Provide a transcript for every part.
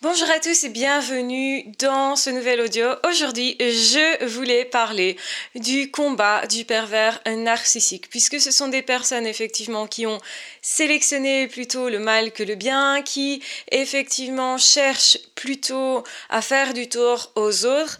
Bonjour à tous et bienvenue dans ce nouvel audio. Aujourd'hui, je voulais parler du combat du pervers narcissique, puisque ce sont des personnes effectivement qui ont sélectionné plutôt le mal que le bien, qui effectivement cherchent plutôt à faire du tort aux autres.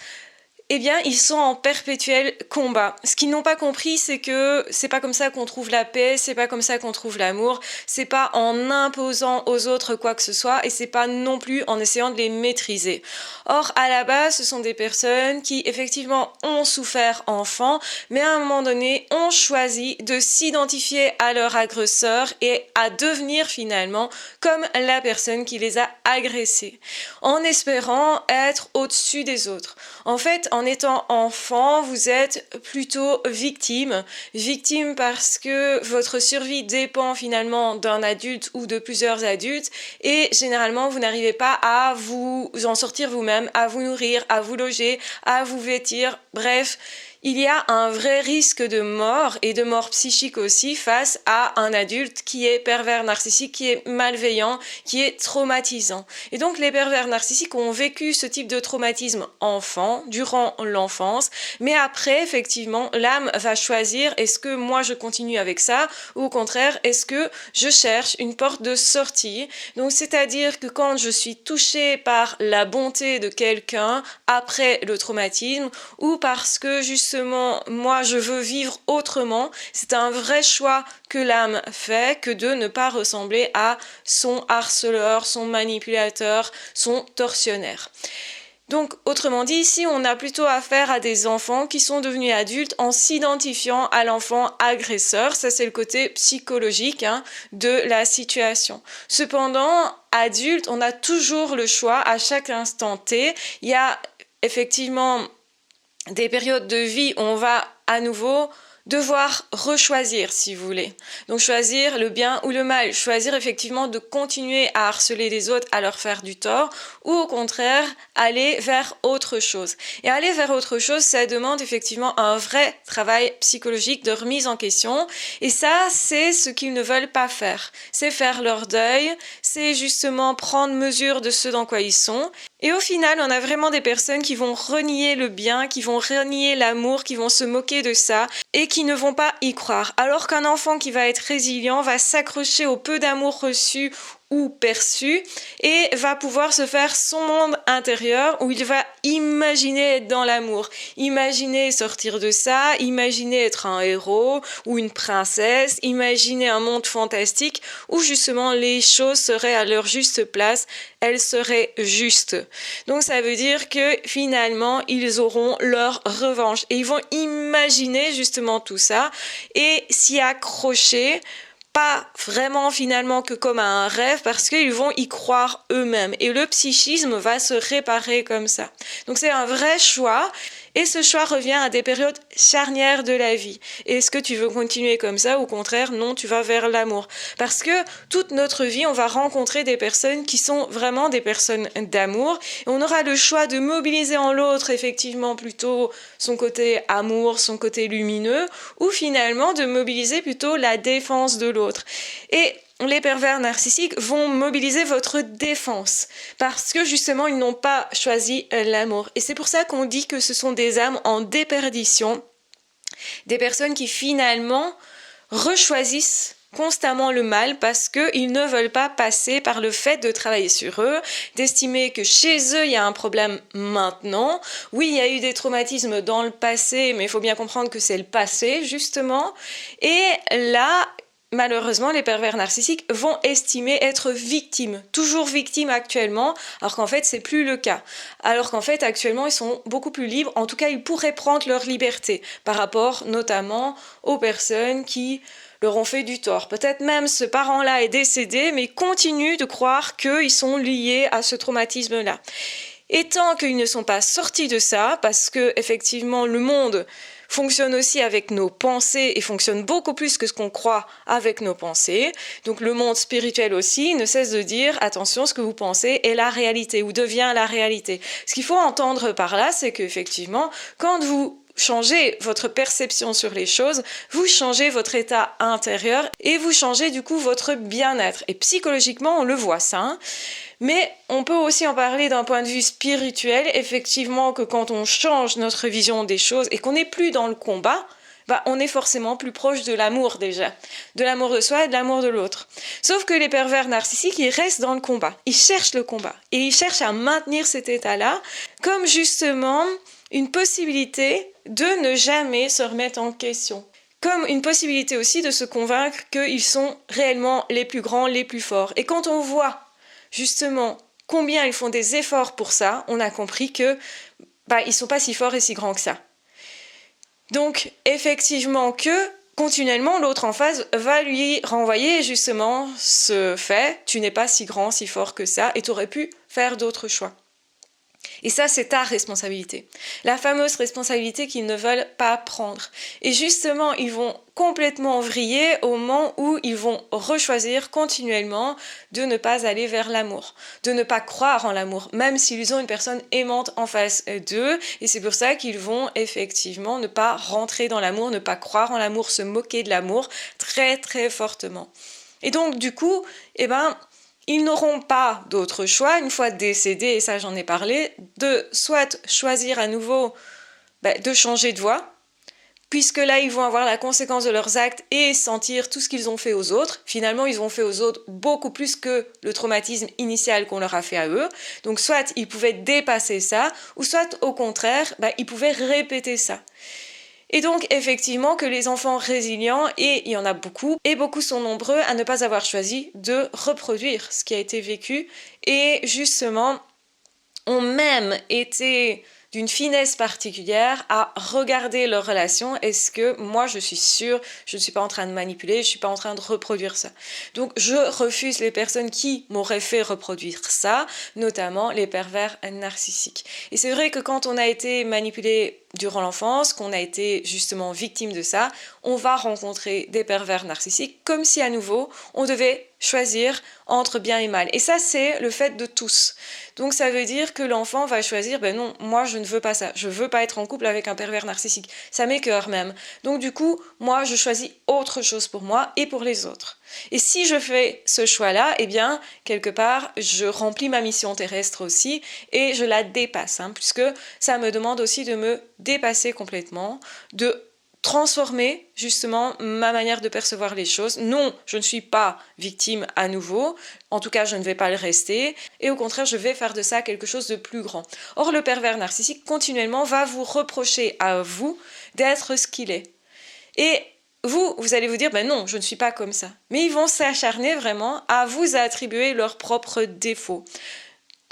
Eh bien, ils sont en perpétuel combat. Ce qu'ils n'ont pas compris, c'est que c'est pas comme ça qu'on trouve la paix, c'est pas comme ça qu'on trouve l'amour, c'est pas en imposant aux autres quoi que ce soit, et c'est pas non plus en essayant de les maîtriser. Or, à la base, ce sont des personnes qui, effectivement, ont souffert enfant, mais à un moment donné, ont choisi de s'identifier à leur agresseur et à devenir finalement comme la personne qui les a agressés, en espérant être au-dessus des autres. En fait, en étant enfant, vous êtes plutôt victime. Victime parce que votre survie dépend finalement d'un adulte ou de plusieurs adultes et généralement, vous n'arrivez pas à vous en sortir vous-même, à vous nourrir, à vous loger, à vous vêtir, bref. Il y a un vrai risque de mort et de mort psychique aussi face à un adulte qui est pervers narcissique, qui est malveillant, qui est traumatisant. Et donc les pervers narcissiques ont vécu ce type de traumatisme enfant, durant l'enfance, mais après effectivement l'âme va choisir est-ce que moi je continue avec ça ou au contraire est-ce que je cherche une porte de sortie. Donc c'est-à-dire que quand je suis touchée par la bonté de quelqu'un après le traumatisme ou parce que justement moi je veux vivre autrement, c'est un vrai choix que l'âme fait que de ne pas ressembler à son harceleur, son manipulateur, son tortionnaire. Donc, autrement dit, ici, on a plutôt affaire à des enfants qui sont devenus adultes en s'identifiant à l'enfant agresseur. Ça, c'est le côté psychologique de la situation. Cependant, adulte, on a toujours le choix à chaque instant T. Il y a effectivement des périodes de vie où on va à nouveau devoir rechoisir, si vous voulez. Donc choisir le bien ou le mal, choisir effectivement de continuer à harceler les autres, à leur faire du tort, ou au contraire, aller vers autre chose. Et aller vers autre chose, ça demande effectivement un vrai travail psychologique de remise en question, et ça, c'est ce qu'ils ne veulent pas faire. C'est faire leur deuil, c'est justement prendre mesure de ce dans quoi ils sont, et au final, on a vraiment des personnes qui vont renier le bien, qui vont renier l'amour, qui vont se moquer de ça et qui ne vont pas y croire. Alors qu'un enfant qui va être résilient va s'accrocher au peu d'amour reçu ou perçu et va pouvoir se faire son monde intérieur où il va imaginer être dans l'amour, imaginer sortir de ça, imaginer être un héros ou une princesse, imaginer un monde fantastique où justement les choses seraient à leur juste place, elles seraient justes. Donc ça veut dire que finalement ils auront leur revanche et ils vont imaginer justement tout ça et s'y accrocher, pas vraiment finalement que comme un rêve parce qu'ils vont y croire eux-mêmes et le psychisme va se réparer comme ça. Donc c'est un vrai choix et ce choix revient à des périodes charnières de la vie. Est-ce que tu veux continuer comme ça ou au contraire non, tu vas vers l'amour? Parce que toute notre vie, on va rencontrer des personnes qui sont vraiment des personnes d'amour et on aura le choix de mobiliser en l'autre effectivement plutôt son côté amour, son côté lumineux ou finalement de mobiliser plutôt la défense de l'autre. Et les pervers narcissiques vont mobiliser votre défense parce que justement ils n'ont pas choisi l'amour. Et c'est pour ça qu'on dit que ce sont des âmes en déperdition, des personnes qui finalement rechoisissent constamment le mal parce qu'ils ne veulent pas passer par le fait de travailler sur eux, d'estimer que chez eux il y a un problème maintenant. Oui, il y a eu des traumatismes dans le passé, mais il faut bien comprendre que c'est le passé justement. Et là, malheureusement, les pervers narcissiques vont estimer être victimes, toujours victimes actuellement, alors qu'en fait, c'est plus le cas. Alors qu'en fait, actuellement, ils sont beaucoup plus libres. En tout cas, ils pourraient prendre leur liberté par rapport notamment aux personnes qui leur ont fait du tort. Peut-être même ce parent-là est décédé, mais ils continuent de croire qu'ils sont liés à ce traumatisme-là. Et tant qu'ils ne sont pas sortis de ça, parce que effectivement, le monde fonctionne aussi avec nos pensées et fonctionne beaucoup plus que ce qu'on croit avec nos pensées. Donc le monde spirituel aussi ne cesse de dire attention, ce que vous pensez est la réalité ou devient la réalité. Ce qu'il faut entendre par là, c'est qu'effectivement, quand vous changez votre perception sur les choses, vous changez votre état intérieur et vous changez du coup votre bien-être. Et psychologiquement, on le voit ça. Mais on peut aussi en parler d'un point de vue spirituel, effectivement que quand on change notre vision des choses et qu'on n'est plus dans le combat, on est forcément plus proche de l'amour déjà, de l'amour de soi et de l'amour de l'autre. Sauf que les pervers narcissiques, ils restent dans le combat, ils cherchent le combat et ils cherchent à maintenir cet état-là comme justement une possibilité de ne jamais se remettre en question. Comme une possibilité aussi de se convaincre qu'ils sont réellement les plus grands, les plus forts. Et quand on voit justement combien ils font des efforts pour ça, on a compris que ils sont pas si forts et si grands que ça. Donc, effectivement que, continuellement, l'autre en face va lui renvoyer justement ce fait, tu n'es pas si grand, si fort que ça, et tu aurais pu faire d'autres choix. Et ça, c'est ta responsabilité. La fameuse responsabilité qu'ils ne veulent pas prendre. Et justement, ils vont complètement vriller au moment où ils vont rechoisir continuellement de ne pas aller vers l'amour, de ne pas croire en l'amour, même s'ils ont une personne aimante en face d'eux. Et c'est pour ça qu'ils vont effectivement ne pas rentrer dans l'amour, ne pas croire en l'amour, se moquer de l'amour très très fortement. Et donc, du coup, ils n'auront pas d'autre choix, une fois décédés, et ça j'en ai parlé, de soit choisir à nouveau de changer de voie, puisque là ils vont avoir la conséquence de leurs actes et sentir tout ce qu'ils ont fait aux autres. Finalement, ils ont fait aux autres beaucoup plus que le traumatisme initial qu'on leur a fait à eux. Donc soit ils pouvaient dépasser ça, ou soit au contraire, ils pouvaient répéter ça. Et donc, effectivement, que les enfants résilients, et il y en a beaucoup, et beaucoup sont nombreux à ne pas avoir choisi de reproduire ce qui a été vécu, et justement, ont même été d'une finesse particulière à regarder leur relation. Est-ce que moi je suis sûre, je ne suis pas en train de manipuler, je ne suis pas en train de reproduire ça. Donc je refuse les personnes qui m'auraient fait reproduire ça, notamment les pervers narcissiques. Et c'est vrai que quand on a été manipulé durant l'enfance, qu'on a été justement victime de ça, on va rencontrer des pervers narcissiques comme si à nouveau on devait choisir entre bien et mal. Et ça, c'est le fait de tous. Donc ça veut dire que l'enfant va choisir, non, moi je ne veux pas ça, je veux pas être en couple avec un pervers narcissique, ça m'écœure même. Donc du coup, moi je choisis autre chose pour moi et pour les autres. Et si je fais ce choix-là, quelque part, je remplis ma mission terrestre aussi et je la dépasse, puisque ça me demande aussi de me dépasser complètement, de transformer justement ma manière de percevoir les choses. Non, je ne suis pas victime à nouveau, en tout cas je ne vais pas le rester, et au contraire je vais faire de ça quelque chose de plus grand. Or le pervers narcissique continuellement va vous reprocher à vous d'être ce qu'il est. Et vous allez vous dire, non, je ne suis pas comme ça. Mais ils vont s'acharner vraiment à vous attribuer leurs propres défauts,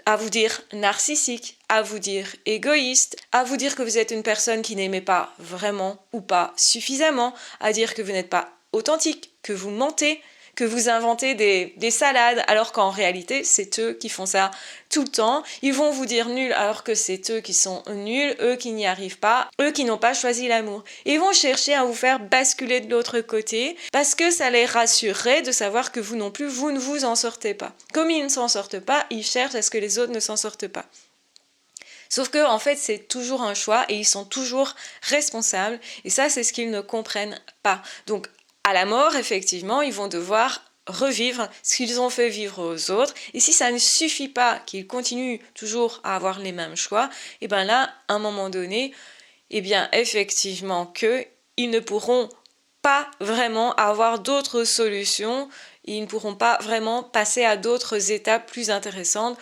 à vous dire narcissique, à vous dire égoïste, à vous dire que vous êtes une personne qui n'aimait pas vraiment ou pas suffisamment, à dire que vous n'êtes pas authentique, que vous mentez, que vous inventez des salades, alors qu'en réalité, c'est eux qui font ça tout le temps. Ils vont vous dire nul, alors que c'est eux qui sont nuls, eux qui n'y arrivent pas, eux qui n'ont pas choisi l'amour. Et ils vont chercher à vous faire basculer de l'autre côté, parce que ça les rassurerait de savoir que vous non plus, vous ne vous en sortez pas. Comme ils ne s'en sortent pas, ils cherchent à ce que les autres ne s'en sortent pas. Sauf que, en fait, c'est toujours un choix et ils sont toujours responsables. Et ça, c'est ce qu'ils ne comprennent pas. Donc, à la mort, effectivement, ils vont devoir revivre ce qu'ils ont fait vivre aux autres. Et si ça ne suffit pas qu'ils continuent toujours à avoir les mêmes choix, là, à un moment donné, effectivement, qu'ils ne pourront pas vraiment avoir d'autres solutions. Ils ne pourront pas vraiment passer à d'autres étapes plus intéressantes.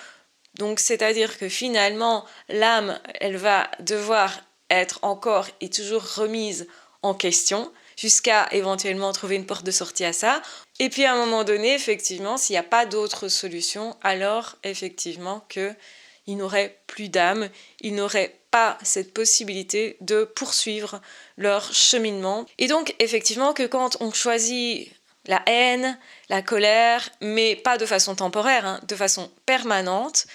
Donc, c'est-à-dire que finalement, l'âme, elle va devoir être encore et toujours remise en question, jusqu'à éventuellement trouver une porte de sortie à ça. Et puis à un moment donné, effectivement, s'il n'y a pas d'autre solution, alors effectivement qu'ils n'auraient plus d'âme, ils n'auraient pas cette possibilité de poursuivre leur cheminement. Et donc effectivement que quand on choisit la haine, la colère, mais pas de façon temporaire, de façon permanente,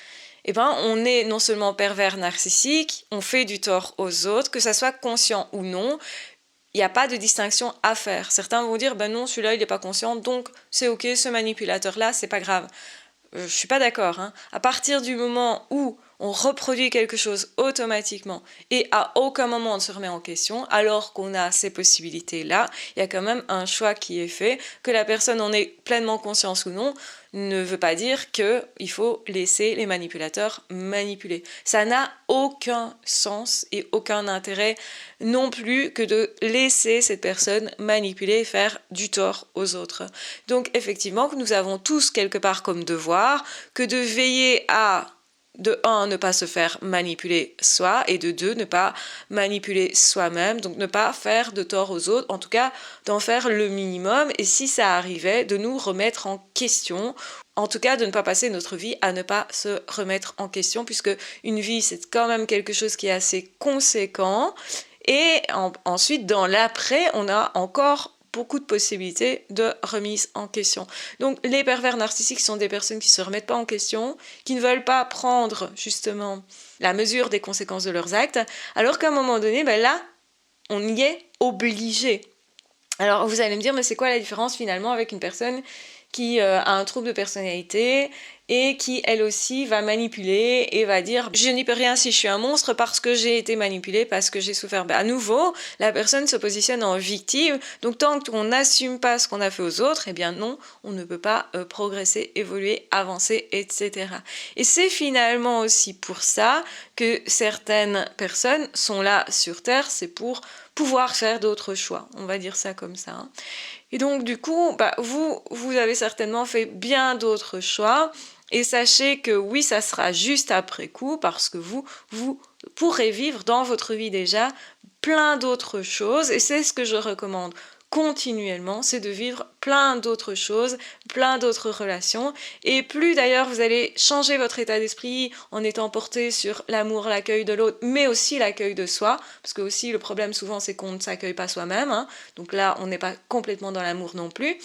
on est non seulement pervers narcissique, on fait du tort aux autres, que ça soit conscient ou non. Il n'y a pas de distinction à faire. Certains vont dire, non, celui-là, il n'est pas conscient, donc c'est ok, ce manipulateur-là, c'est pas grave. Je suis pas d'accord. À partir du moment où on reproduit quelque chose automatiquement et à aucun moment on se remet en question, alors qu'on a ces possibilités-là, il y a quand même un choix qui est fait, que la personne en ait pleinement conscience ou non, ne veut pas dire qu'il faut laisser les manipulateurs manipuler. Ça n'a aucun sens et aucun intérêt non plus que de laisser cette personne manipuler et faire du tort aux autres. Donc effectivement, nous avons tous quelque part comme devoir que de veiller à de 1, ne pas se faire manipuler soi, et de 2, ne pas manipuler soi-même, donc ne pas faire de tort aux autres, en tout cas d'en faire le minimum, et si ça arrivait, de nous remettre en question, en tout cas de ne pas passer notre vie à ne pas se remettre en question, puisque une vie c'est quand même quelque chose qui est assez conséquent, et ensuite dans l'après, on a encore beaucoup de possibilités de remise en question. Donc les pervers narcissiques sont des personnes qui ne se remettent pas en question, qui ne veulent pas prendre justement la mesure des conséquences de leurs actes, alors qu'à un moment donné, là, on y est obligé. Alors vous allez me dire, mais c'est quoi la différence finalement avec une personne qui a un trouble de personnalité et qui, elle aussi, va manipuler et va dire « je n'y peux rien si je suis un monstre parce que j'ai été manipulée, parce que j'ai souffert ». À nouveau, la personne se positionne en victime, donc tant qu'on n'assume pas ce qu'on a fait aux autres, eh bien non, on ne peut pas progresser, évoluer, avancer, etc. Et c'est finalement aussi pour ça que certaines personnes sont là sur Terre, c'est pour pouvoir faire d'autres choix, on va dire ça comme ça. Et donc du coup, vous avez certainement fait bien d'autres choix, et sachez que oui, ça sera juste après coup, parce que vous pourrez vivre dans votre vie déjà plein d'autres choses, et c'est ce que je recommande continuellement, c'est de vivre plein d'autres choses, plein d'autres relations, et plus d'ailleurs vous allez changer votre état d'esprit en étant porté sur l'amour, l'accueil de l'autre, mais aussi l'accueil de soi, parce que aussi le problème souvent c'est qu'on ne s'accueille pas soi-même, donc là on n'est pas complètement dans l'amour non plus.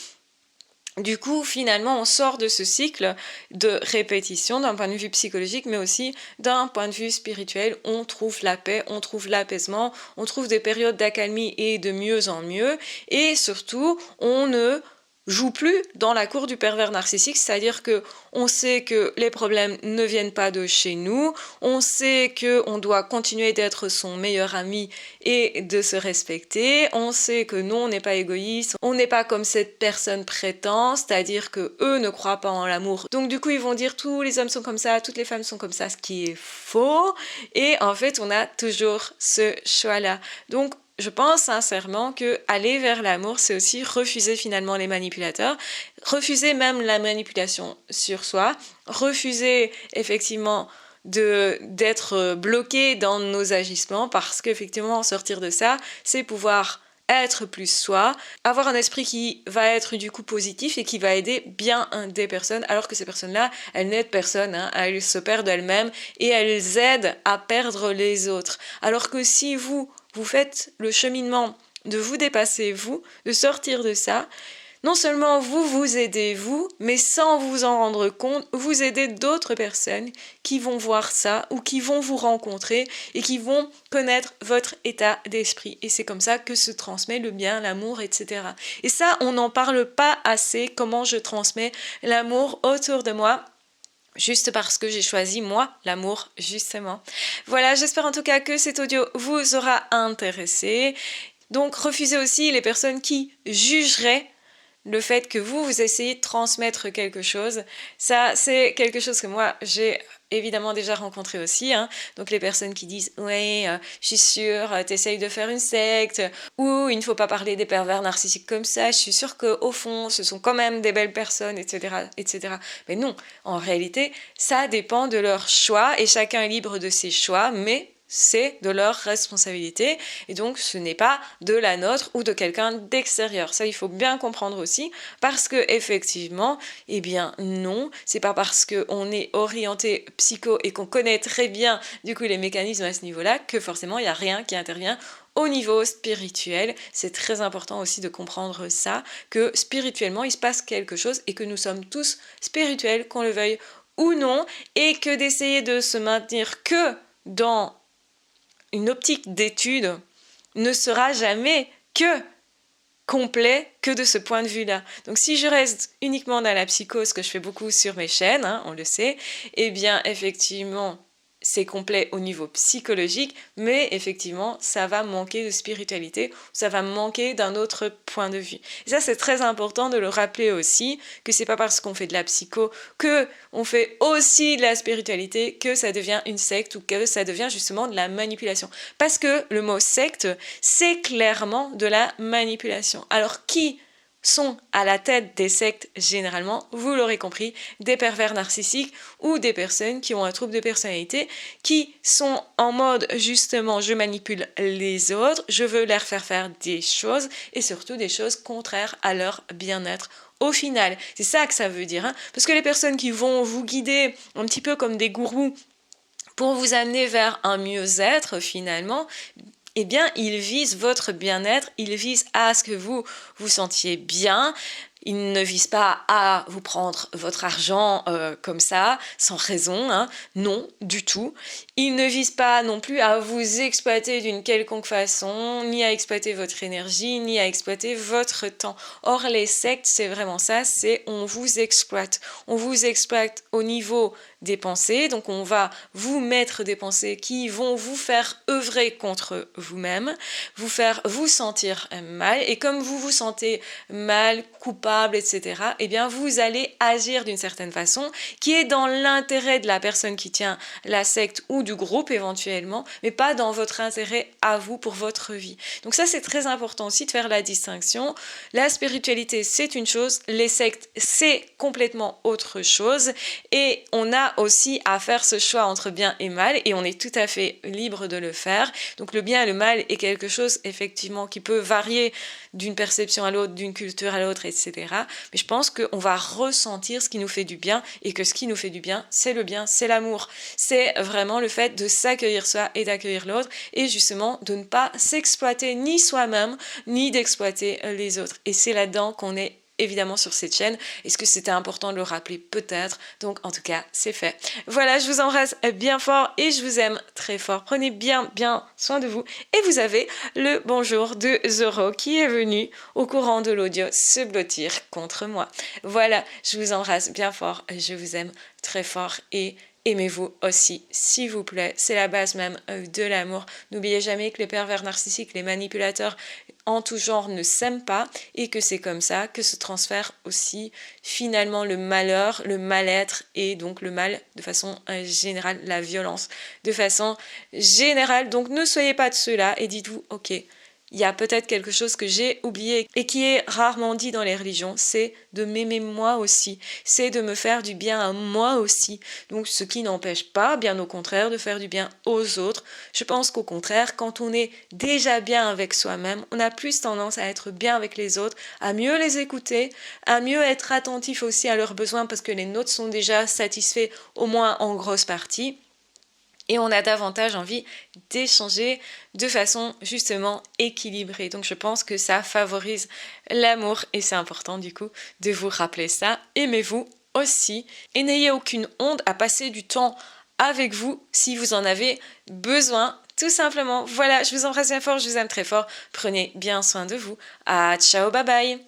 Du coup, finalement, on sort de ce cycle de répétition d'un point de vue psychologique, mais aussi d'un point de vue spirituel. On trouve la paix, on trouve l'apaisement, on trouve des périodes d'accalmie et de mieux en mieux. Et surtout, on ne joue plus dans la cour du pervers narcissique, c'est-à-dire que on sait que les problèmes ne viennent pas de chez nous, on sait qu'on doit continuer d'être son meilleur ami et de se respecter, on sait que non, on n'est pas égoïste, on n'est pas comme cette personne prétend, c'est-à-dire que eux ne croient pas en l'amour. Donc du coup, ils vont dire tous les hommes sont comme ça, toutes les femmes sont comme ça, ce qui est faux, et en fait, on a toujours ce choix-là. Donc je pense sincèrement que aller vers l'amour, c'est aussi refuser finalement les manipulateurs, refuser même la manipulation sur soi, refuser effectivement d'être bloqué dans nos agissements, parce qu'effectivement sortir de ça, c'est pouvoir être plus soi, avoir un esprit qui va être du coup positif et qui va aider bien des personnes, alors que ces personnes-là, elles n'aident personne, elles se perdent elles-mêmes et elles aident à perdre les autres. Alors que si vous faites le cheminement de vous dépasser vous, de sortir de ça, non seulement vous aidez vous, mais sans vous en rendre compte, vous aidez d'autres personnes qui vont voir ça ou qui vont vous rencontrer et qui vont connaître votre état d'esprit. Et c'est comme ça que se transmet le bien, l'amour, etc. Et ça, on n'en parle pas assez, comment je transmets l'amour autour de moi. Juste parce que j'ai choisi, moi, l'amour, justement. Voilà, j'espère en tout cas que cet audio vous aura intéressé. Donc, refusez aussi les personnes qui jugeraient le fait que vous essayez de transmettre quelque chose. Ça, c'est quelque chose que moi, j'ai évidemment déjà rencontré aussi. Donc, les personnes qui disent « Ouais, je suis sûre, t'essayes de faire une secte » ou « Il ne faut pas parler des pervers narcissiques comme ça, je suis sûre qu'au fond, ce sont quand même des belles personnes, etc. etc. » Mais non, en réalité, ça dépend de leur choix et chacun est libre de ses choix, mais c'est de leur responsabilité et donc ce n'est pas de la nôtre ou de quelqu'un d'extérieur. Ça, il faut bien comprendre aussi, parce que effectivement, eh bien non, c'est pas parce qu'on est orienté psycho et qu'on connaît très bien du coup les mécanismes à ce niveau-là que forcément il n'y a rien qui intervient au niveau spirituel. C'est très important aussi de comprendre ça, que spirituellement il se passe quelque chose et que nous sommes tous spirituels, qu'on le veuille ou non, et que d'essayer de se maintenir que dans une optique d'étude ne sera jamais que complet que de ce point de vue-là. Donc si je reste uniquement dans la psychose, que je fais beaucoup sur mes chaînes, on le sait, eh bien effectivement, c'est complet au niveau psychologique, mais effectivement, ça va manquer de spiritualité, ça va manquer d'un autre point de vue. Et ça, c'est très important de le rappeler aussi, que c'est pas parce qu'on fait de la psycho que on fait aussi de la spiritualité que ça devient une secte ou que ça devient justement de la manipulation. Parce que le mot secte, c'est clairement de la manipulation. Alors qui sont à la tête des sectes généralement, vous l'aurez compris, des pervers narcissiques ou des personnes qui ont un trouble de personnalité, qui sont en mode justement je manipule les autres, je veux leur faire des choses et surtout des choses contraires à leur bien-être. Au final, c'est ça que ça veut dire, hein, parce que les personnes qui vont vous guider un petit peu comme des gourous pour vous amener vers un mieux-être finalement, eh bien, ils visent votre bien-être, ils visent à ce que vous vous sentiez bien. Ils ne visent pas à vous prendre votre argent comme ça, sans raison, hein. Non, du tout. Ils ne visent pas non plus à vous exploiter d'une quelconque façon, ni à exploiter votre énergie, ni à exploiter votre temps. Or, les sectes, c'est vraiment ça, c'est on vous exploite. On vous exploite au niveau des pensées, donc on va vous mettre des pensées qui vont vous faire œuvrer contre vous-même, vous faire vous sentir mal, et comme vous vous sentez mal, coupable, etc., eh bien vous allez agir d'une certaine façon qui est dans l'intérêt de la personne qui tient la secte ou du groupe éventuellement, mais pas dans votre intérêt à vous pour votre vie. Donc ça, c'est très important aussi de faire la distinction. La spiritualité, c'est une chose, les sectes, c'est complètement autre chose, et on a aussi à faire ce choix entre bien et mal, et on est tout à fait libre de le faire. Donc le bien et le mal est quelque chose effectivement qui peut varier d'une perception à l'autre, d'une culture à l'autre, etc. Mais je pense qu'on va ressentir ce qui nous fait du bien, et que ce qui nous fait du bien, c'est le bien, c'est l'amour. C'est vraiment le fait de s'accueillir soi et d'accueillir l'autre, et justement de ne pas s'exploiter ni soi-même, ni d'exploiter les autres. Et c'est là-dedans qu'on est évidemment sur cette chaîne. Est-ce que c'était important de le rappeler? Peut-être. Donc en tout cas, c'est fait. Voilà, je vous embrasse bien fort et je vous aime très fort. Prenez bien soin de vous. Et vous avez le bonjour de Zoro qui est venu au courant de l'audio se blottir contre moi. Voilà, je vous embrasse bien fort. Je vous aime très fort et aimez-vous aussi, s'il vous plaît. C'est la base même de l'amour. N'oubliez jamais que les pervers narcissiques, les manipulateurs en tout genre ne s'aiment pas, et que c'est comme ça que se transfère aussi finalement le malheur, le mal-être et donc le mal de façon générale, la violence de façon générale. Donc ne soyez pas de ceux-là et dites-vous, ok, il y a peut-être quelque chose que j'ai oublié et qui est rarement dit dans les religions, c'est de m'aimer moi aussi, c'est de me faire du bien à moi aussi. Donc ce qui n'empêche pas, bien au contraire, de faire du bien aux autres. Je pense qu'au contraire, quand on est déjà bien avec soi-même, on a plus tendance à être bien avec les autres, à mieux les écouter, à mieux être attentif aussi à leurs besoins parce que les nôtres sont déjà satisfaits au moins en grosse partie. Et on a davantage envie d'échanger de façon justement équilibrée. Donc je pense que ça favorise l'amour et c'est important du coup de vous rappeler ça. Aimez-vous aussi et n'ayez aucune honte à passer du temps avec vous si vous en avez besoin. Tout simplement. Voilà, je vous embrasse bien fort, je vous aime très fort. Prenez bien soin de vous. Ciao, bye bye.